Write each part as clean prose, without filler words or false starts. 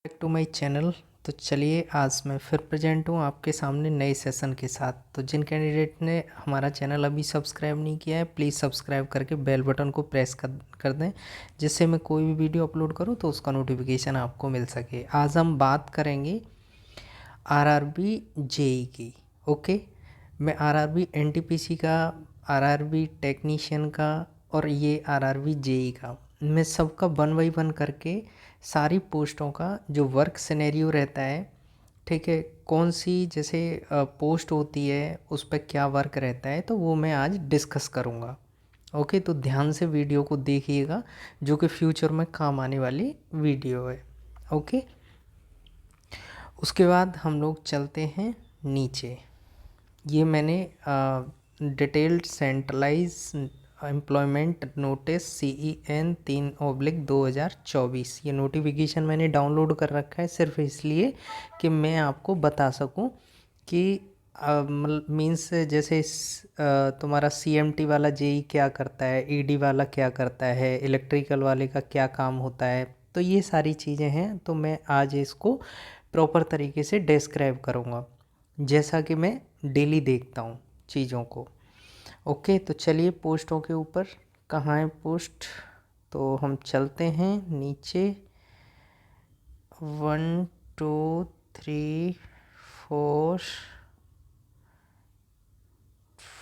Back to my channel. तो चलिए आज मैं फिर प्रेजेंट हूँ आपके सामने नए सेशन के साथ। तो जिन कैंडिडेट ने हमारा चैनल अभी सब्सक्राइब नहीं किया है प्लीज़ सब्सक्राइब करके बेल बटन को प्रेस कर दें, जिससे मैं कोई भी वीडियो अपलोड करूँ तो उसका नोटिफिकेशन आपको मिल सके। आज हम बात करेंगे आरआरबी जेई की। ओके, मैं आरआरबी एनटीपीसी का, आरआरबी टेक्नीशियन का और ये आरआरबी जेई का, मैं सबका वन बाई वन करके सारी पोस्टों का जो वर्क सिनेरियो रहता है, ठीक है, कौन सी जैसे पोस्ट होती है उस पर क्या वर्क रहता है, तो वो मैं आज डिस्कस करूँगा। ओके, तो ध्यान से वीडियो को देखिएगा जो कि फ्यूचर में काम आने वाली वीडियो है। ओके, उसके बाद हम लोग चलते हैं नीचे। ये मैंने detailed centralised employment notice CEN 3/2024, ये नोटिफिकेशन मैंने डाउनलोड कर रखा है सिर्फ इसलिए कि मैं आपको बता सकूं कि मीन्स जैसे तुम्हारा CMT वाला जेई क्या करता है, ED वाला क्या करता है, इलेक्ट्रिकल वाले का क्या काम होता है, तो ये सारी चीज़ें हैं। तो मैं आज इसको प्रॉपर तरीके से डिस्क्राइब करूँगा जैसा कि मैं डेली देखता हूँ चीज़ों को। ओके, तो चलिए पोस्टों के ऊपर कहाँ है पोस्ट, तो हम चलते हैं नीचे। 1 2 3 4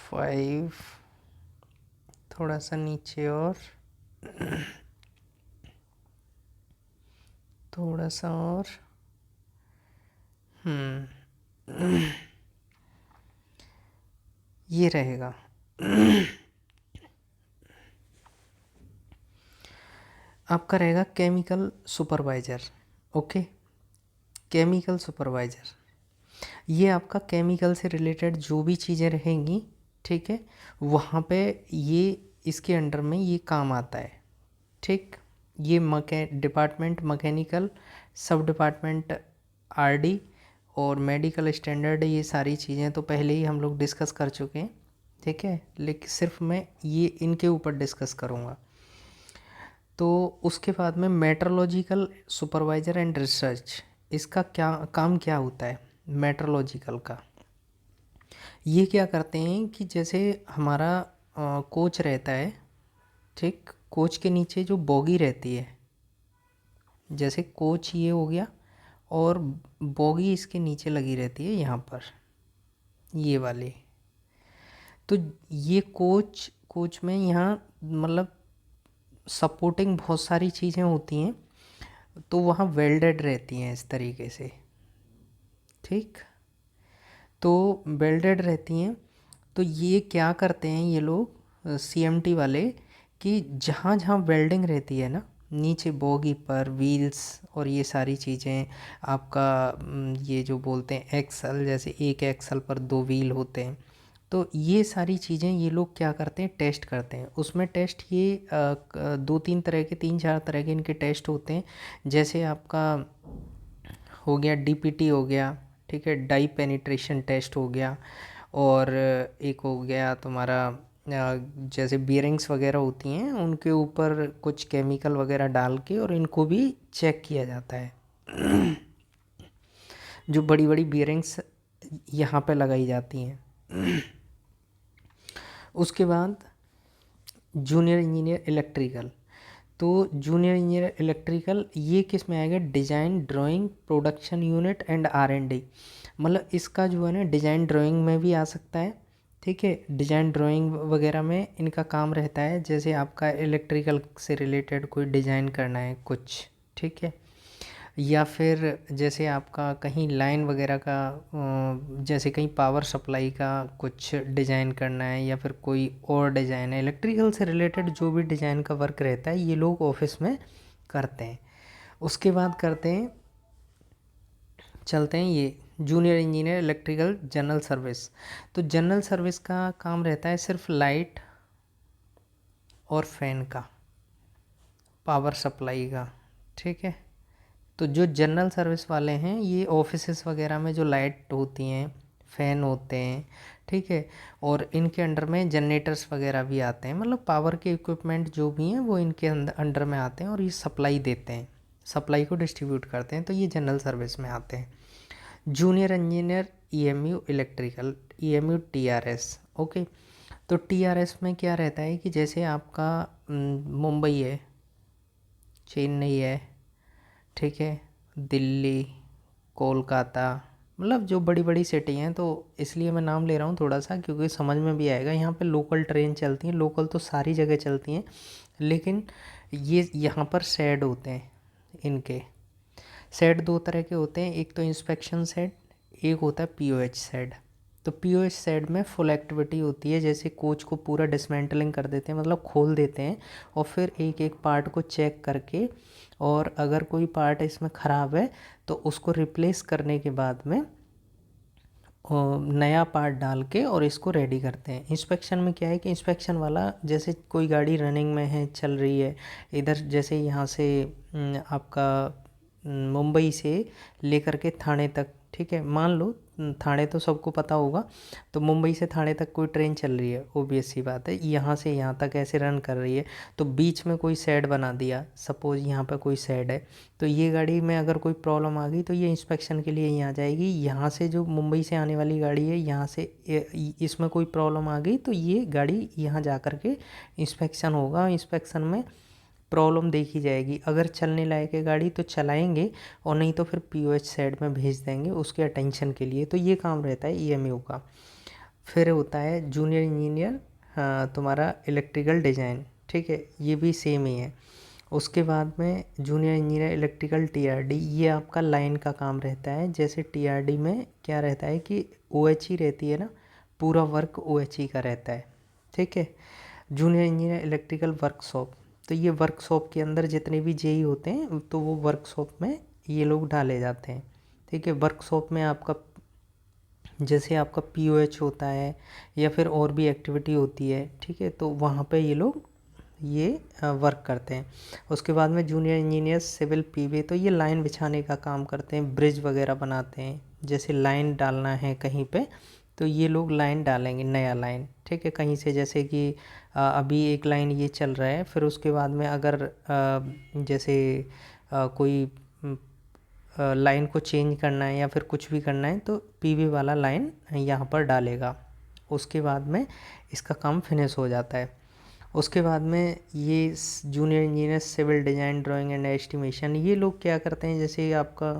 5, थोड़ा सा नीचे और थोड़ा सा और ये रहेगा। आपका रहेगा chemical supervisor. Okay, chemical supervisor, ये आपका केमिकल से रिलेटेड जो भी चीज़ें रहेंगी, ठीक है, वहाँ पे ये इसके अंडर में ये काम आता है। ठीक, ये डिपार्टमेंट मैकेनिकल, सब डिपार्टमेंट RD और मेडिकल स्टैंडर्ड, ये सारी चीज़ें तो पहले ही हम लोग डिस्कस कर चुके हैं, ठीक है, लेकिन सिर्फ मैं ये इनके ऊपर डिस्कस करूँगा। तो उसके बाद में मेट्रोलॉजिकल सुपरवाइज़र एंड रिसर्च, इसका क्या काम क्या होता है मेट्रोलॉजिकल का। ये क्या करते हैं कि जैसे हमारा कोच रहता है, ठीक, कोच के नीचे जो बोगी रहती है, जैसे कोच ये हो गया और बोगी इसके नीचे लगी रहती है यहाँ पर, ये वाली। तो ये कोच कोच में यहाँ मतलब सपोर्टिंग बहुत सारी चीज़ें होती हैं, तो वहाँ वेल्डेड रहती हैं इस तरीके से, ठीक, तो वेल्डेड रहती हैं। तो ये क्या करते हैं ये लोग CMT वाले कि जहाँ जहाँ वेल्डिंग रहती है ना, नीचे बोगी पर व्हील्स और ये सारी चीज़ें, आपका ये जो बोलते हैं एक्सल, जैसे एक एक्सल पर 2 व्हील होते हैं, तो ये सारी चीज़ें ये लोग क्या करते हैं टेस्ट करते हैं। उसमें टेस्ट ये 2-3 तरह के, 3-4 तरह के इनके टेस्ट होते हैं। जैसे आपका हो गया DPT हो गया, ठीक है, डाई पेनिट्रेशन टेस्ट हो गया, और एक हो गया तुम्हारा जैसे बियरिंग्स वगैरह होती हैं उनके ऊपर कुछ केमिकल वगैरह डाल के और इनको भी चेक किया जाता है। जो बड़ी बड़ी बियरिंग्स यहाँ पे लगाई जाती हैं। उसके बाद जूनियर इंजीनियर इलेक्ट्रिकल, तो जूनियर इंजीनियर इलेक्ट्रिकल ये किस में आएगा, design drawing production unit and R&D, मतलब इसका जो है ना डिज़ाइन ड्राइंग में भी आ सकता है, ठीक है, डिज़ाइन ड्राइंग वगैरह में इनका काम रहता है। जैसे आपका इलेक्ट्रिकल से रिलेटेड कोई डिज़ाइन करना है कुछ, ठीक है, या फिर जैसे आपका कहीं लाइन वगैरह का जैसे कहीं पावर सप्लाई का कुछ डिज़ाइन करना है, या फिर कोई और डिज़ाइन है इलेक्ट्रिकल से रिलेटेड, जो भी डिज़ाइन का वर्क रहता है ये लोग ऑफिस में करते हैं। उसके बाद करते हैं, चलते हैं ये junior engineer electrical general service. तो जनरल सर्विस का काम रहता है सिर्फ लाइट और फैन का, पावर सप्लाई का, ठीक है। तो जो जनरल सर्विस वाले हैं ये ऑफिसेस वगैरह में जो लाइट होती हैं, फ़ैन होते हैं, ठीक है, और इनके अंडर में जनरेटर्स वगैरह भी आते हैं, मतलब पावर के इक्विपमेंट जो भी हैं वो इनके अंडर में आते हैं और ये सप्लाई देते हैं सप्लाई को डिस्ट्रीब्यूट करते हैं, तो ये जनरल सर्विस में आते हैं। Junior engineer EMU electrical, EMU TRS. Okay, तो टीआरएस में क्या रहता है कि जैसे आपका मुंबई है, चेन्नई है, ठीक है, दिल्ली, कोलकाता, मतलब जो बड़ी बड़ी सिटी हैं, तो इसलिए मैं नाम ले रहा हूँ थोड़ा सा क्योंकि समझ में भी आएगा। यहाँ पे लोकल ट्रेन चलती हैं, लोकल तो सारी जगह चलती हैं, लेकिन ये यहाँ पर शेड होते हैं। इनके सेट दो तरह के होते हैं, एक तो इंस्पेक्शन सेट, एक होता है पीओएच सेट। तो पीओएच सेट में फुल एक्टिविटी होती है, जैसे कोच को पूरा डिसमेंटलिंग कर देते हैं, मतलब खोल देते हैं और फिर एक एक पार्ट को चेक करके, और अगर कोई पार्ट इसमें ख़राब है तो उसको रिप्लेस करने के बाद में नया पार्ट डाल के और इसको रेडी करते हैं। इंस्पेक्शन में क्या है कि इंस्पेक्शन वाला, जैसे कोई गाड़ी रनिंग में है, चल रही है, इधर जैसे यहाँ से आपका मुंबई से लेकर के थाने तक, ठीक है, मान लो थाने तो सबको पता होगा, तो मुंबई से थाने तक कोई ट्रेन चल रही है, ओबियस सी बात है, यहाँ से यहाँ तक ऐसे रन कर रही है, तो बीच में कोई शेड बना दिया, सपोज़ यहाँ पर कोई शेड है, तो ये गाड़ी में अगर कोई प्रॉब्लम आ गई तो ये इंस्पेक्शन के लिए यहाँ जाएगी। यहाँ से जो मुंबई से आने वाली गाड़ी है, यहाँ से इसमें कोई प्रॉब्लम आ गई तो ये गाड़ी यहाँ जा कर के इंस्पेक्शन होगा। इंस्पेक्शन में प्रॉब्लम देखी जाएगी, अगर चलने लायक है गाड़ी तो चलाएंगे, और नहीं तो फिर पीओएच साइड में भेज देंगे उसके अटेंशन के लिए। तो ये काम रहता है ईएमयू का। फिर होता है जूनियर इंजीनियर तुम्हारा इलेक्ट्रिकल डिज़ाइन, ठीक है, ये भी सेम ही है। उसके बाद में जूनियर इंजीनियर इलेक्ट्रिकल टीआरडी, ये आपका लाइन का काम रहता है। जैसे टीआरडी में क्या रहता है कि ओएचई रहती है ना, पूरा वर्क ओएचई का रहता है, ठीक है। जूनियर इंजीनियर इलेक्ट्रिकल वर्कशॉप, तो ये वर्कशॉप के अंदर जितने भी जेई होते हैं तो वो वर्कशॉप में ये लोग डाले जाते हैं, ठीक है। वर्कशॉप में आपका जैसे आपका पीओएच होता है या फिर और भी एक्टिविटी होती है, ठीक है, तो वहाँ पे ये लोग ये वर्क करते हैं। उसके बाद में जूनियर इंजीनियर सिविल पीवे, तो ये लाइन बिछाने का काम करते हैं, ब्रिज वगैरह बनाते हैं। जैसे लाइन डालना है कहीं पे तो ये लोग लाइन डालेंगे, नया लाइन, ठीक है, कहीं से, जैसे कि अभी एक लाइन ये चल रहा है, फिर उसके बाद में अगर जैसे कोई लाइन को चेंज करना है या फिर कुछ भी करना है तो पीवी वाला लाइन यहाँ पर डालेगा। उसके बाद में इसका काम फिनिश हो जाता है। उसके बाद में ये junior engineer civil design drawing and estimation, ये लोग क्या करते हैं, जैसे आपका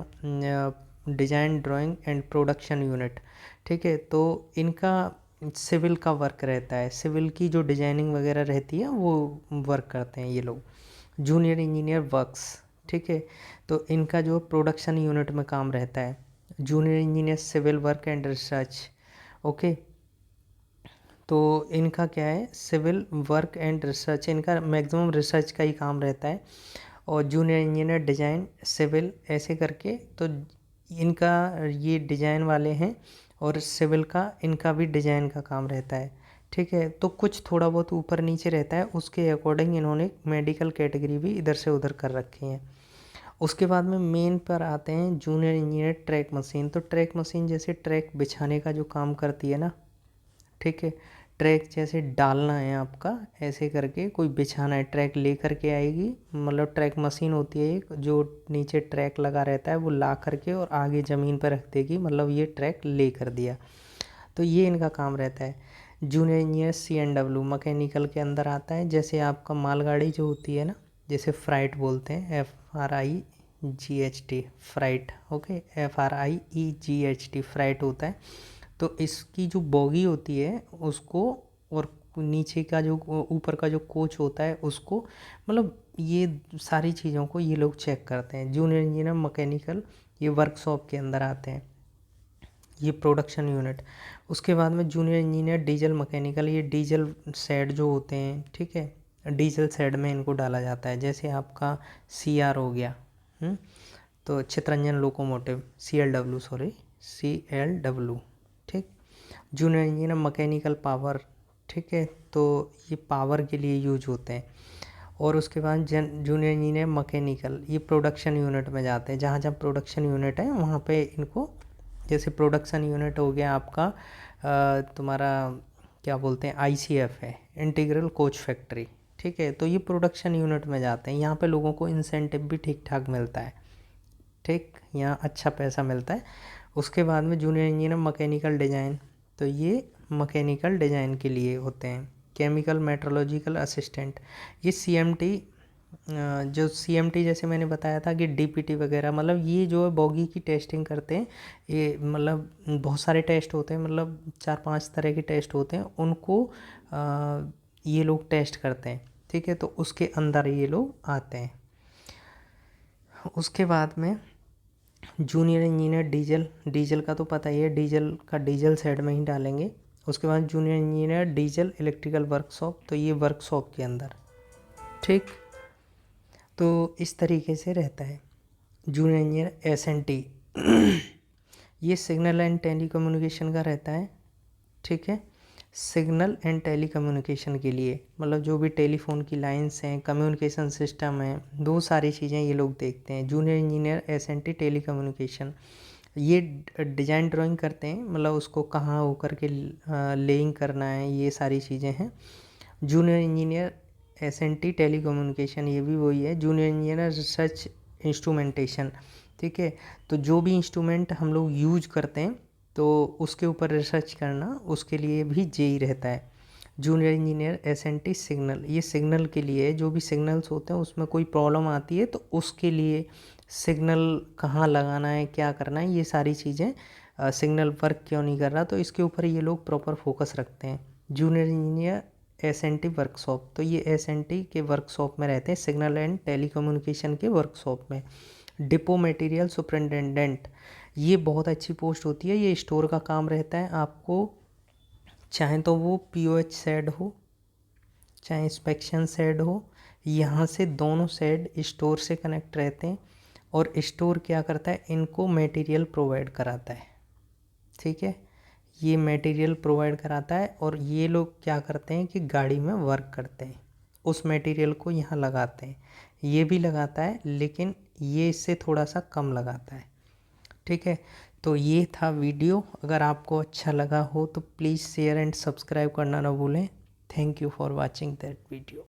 design drawing and production unit, ठीक है, तो इनका सिविल का वर्क रहता है, सिविल की जो डिज़ाइनिंग वगैरह रहती है वो वर्क करते हैं ये लोग। जूनियर इंजीनियर वर्क्स, ठीक है, तो इनका जो प्रोडक्शन यूनिट में काम रहता है। Junior engineer civil work and research, okay, तो इनका क्या है, सिविल वर्क एंड रिसर्च, इनका मैक्सिमम रिसर्च का ही काम रहता है। और जूनियर इंजीनियर डिज़ाइन सिविल, ऐसे करके, तो इनका ये डिज़ाइन वाले हैं, और सिविल का इनका भी डिज़ाइन का काम रहता है, ठीक है। तो कुछ थोड़ा बहुत ऊपर नीचे रहता है, उसके अकॉर्डिंग इन्होंने मेडिकल कैटेगरी भी इधर से उधर कर रखी है। उसके बाद में मेन पर आते हैं जूनियर इंजीनियर ट्रैक मशीन। तो ट्रैक मशीन जैसे ट्रैक बिछाने का जो काम करती है ना, ठीक है, ट्रैक जैसे डालना है आपका, ऐसे करके कोई बिछाना है, ट्रैक ले करके आएगी, मतलब ट्रैक मशीन होती है एक, जो नीचे ट्रैक लगा रहता है वो ला करके और आगे ज़मीन पर रख देगी, मतलब ये ट्रैक ले कर दिया। तो ये इनका काम रहता है। जूनियर इंजीनियर CNW मैकेनिकल के अंदर आता है। जैसे आपका मालगाड़ी जो होती है ना, जैसे फ्राइट बोलते हैं, FRIGHT freight, okay, FRIEGHT freight होता है। तो इसकी जो बोगी होती है उसको, और नीचे का जो ऊपर का जो कोच होता है उसको, मतलब ये सारी चीज़ों को ये लोग चेक करते हैं। जूनियर इंजीनियर मैकेनिकल ये वर्कशॉप के अंदर आते हैं, ये प्रोडक्शन यूनिट। उसके बाद में जूनियर इंजीनियर डीजल मैकेनिकल, ये डीजल शेड जो होते हैं, ठीक है, डीजल शेड में इनको डाला जाता है। जैसे आपका CR हो गया, तो चितरंजन लोकोमोटिव, CLW, ठीक। जूनियर इंजीनियर मैकेनिकल पावर, ठीक है, तो ये पावर के लिए यूज होते हैं। और उसके बाद जूनियर इंजीनियर मैकेनिकल, ये प्रोडक्शन यूनिट में जाते हैं, जहाँ जहाँ प्रोडक्शन यूनिट है वहाँ पे इनको, जैसे प्रोडक्शन यूनिट हो गया आपका तुम्हारा क्या बोलते हैं, ICF है, इंटीग्रल कोच फैक्ट्री, ठीक है। तो ये प्रोडक्शन यूनिट में जाते हैं, यहाँ पे लोगों को इंसेंटिव भी ठीक ठाक मिलता है, ठीक, यहाँ अच्छा पैसा मिलता है। उसके बाद में जूनियर इंजीनियर मैकेनिकल डिज़ाइन, तो ये मैकेनिकल डिज़ाइन के लिए होते हैं। केमिकल मेट्रोलॉजिकल असिस्टेंट, ये सीएमटी, जो सीएमटी जैसे मैंने बताया था कि डीपीटी वगैरह, मतलब ये जो है बॉगी की टेस्टिंग करते हैं। ये मतलब बहुत सारे टेस्ट होते हैं, मतलब 4-5 तरह के टेस्ट होते हैं, उनको ये लोग टेस्ट करते हैं, ठीक है। तो उसके अंदर ये लोग आते हैं। उसके बाद में जूनियर इंजीनियर डीजल, डीजल का तो पता ही है, डीजल का डीजल साइड में ही डालेंगे। उसके बाद junior engineer diesel electrical workshop, तो ये वर्कशॉप के अंदर, ठीक। तो इस तरीके से रहता है। जूनियर इंजीनियर एसएनटी, ये सिग्नल एंड टेलीकम्युनिकेशन का रहता है, ठीक है। सिग्नल एंड टेलीकम्युनिकेशन के लिए, मतलब जो भी टेलीफोन की लाइंस हैं, कम्युनिकेशन सिस्टम है, वो सारी चीज़ें ये लोग देखते हैं। जूनियर इंजीनियर एसएनटी टेलीकम्युनिकेशन, ये डिज़ाइन ड्राइंग करते हैं, मतलब उसको कहाँ होकर के लेइंग करना है, ये सारी चीज़ें हैं। जूनियर इंजीनियर एसएनटी टेलीकम्युनिकेशन, ये भी वही है। जूनियर इंजीनियर रिसर्च इंस्ट्रूमेंटेशन, ठीक है। तो जो भी इंस्ट्रूमेंट हम लोग यूज करते हैं तो उसके ऊपर रिसर्च करना, उसके लिए भी जेई रहता है। जूनियर इंजीनियर एसएनटी सिग्नल, ये सिग्नल के लिए है, जो भी सिग्नल्स होते हैं उसमें कोई प्रॉब्लम आती है तो उसके लिए सिग्नल कहाँ लगाना है, क्या करना है, ये सारी चीज़ें, सिग्नल वर्क क्यों नहीं कर रहा, तो इसके ऊपर ये लोग प्रॉपर फोकस रखते हैं। जूनियर इंजीनियर एसएनटी वर्कशॉप, तो ये एसएनटी के वर्कशॉप में रहते हैं, सिग्नल एंड टेलीकम्युनिकेशन के वर्कशॉप में। डिपो मटेरियल सुपरिटेंडेंट, ये बहुत अच्छी पोस्ट होती है, ये स्टोर का काम रहता है। आपको चाहे तो वो पीओएच साइड हो, चाहे इंस्पेक्शन साइड हो, यहाँ से दोनों साइड स्टोर से कनेक्ट रहते हैं, और स्टोर क्या करता है, इनको मटेरियल प्रोवाइड कराता है, ठीक है। ये मटेरियल प्रोवाइड कराता है और ये लोग क्या करते हैं कि गाड़ी में वर्क करते हैं, उस मटेरियल को यहाँ लगाते हैं। ये भी लगाता है लेकिन ये इससे थोड़ा सा कम लगाता है, ठीक है। तो ये था वीडियो, अगर आपको अच्छा लगा हो तो प्लीज़ शेयर एंड सब्सक्राइब करना ना भूलें। Thank you for watching that video.